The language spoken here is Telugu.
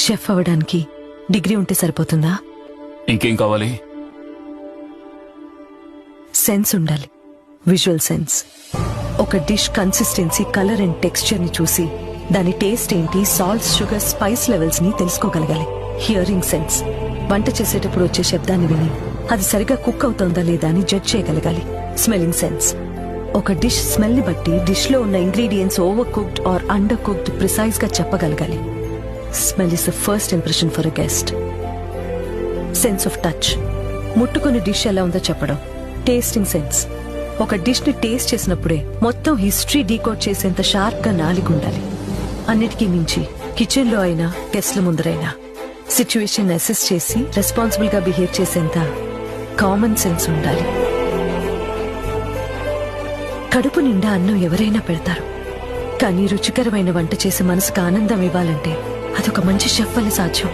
షెఫ్ అవ్వడానికి డిగ్రీ ఉంటే సరిపోతుందా? ఇంకేం కావాలి? సెన్స్ ఉండాలి, విజువల్ సెన్స్. ఒక dish consistency, colour and texture ని చూసి దాని టేస్ట్ ఏంటి, సాల్ట్స్, షుగర్, స్పైస్ లెవెల్స్ ని తెలుసుకోగలగాలి. హియరింగ్ సెన్స్, వంట చేసేటప్పుడు వచ్చే శబ్దాన్ని విని అది సరిగా కుక్ అవుతోందా లేదా అని జడ్జ్ చేయగలగాలి. స్మెల్లింగ్ సెన్స్, ఒక డిష్ స్మెల్ ని బట్టి డిష్ లో ఉన్న ingredients over cooked or under cooked precise గా చెప్పగలగాలి. Smell is the first impression for a guest. Sense of touch, ముట్టుకుని డిష్ ఎలా ఉందో చెప్పడం. టేస్టింగ్ సెన్స్, ఒక డిష్ ని టేస్ట్ చేసినప్పుడే మొత్తం హిస్టరీ డీకోడ్ చేసేంత షార్ప్ గా నాలుగు ఉండాలి. అన్నిటికీ మించి కిచెన్ లో అయినా గెస్ట్ల ముందరైనా సిచ్యువేషన్ అసెస్ చేసి రెస్పాన్సిబుల్ గా బిహేవ్ చేసేంత కామన్ సెన్స్ ఉండాలి. కడుపు నిండా అన్నం ఎవరైనా పెడతారు, కానీ రుచికరమైన వంట చేసి మనసుకు ఆనందం ఇవ్వాలంటే అదొక మంచి షెఫ్ వల్ల సాధ్యం.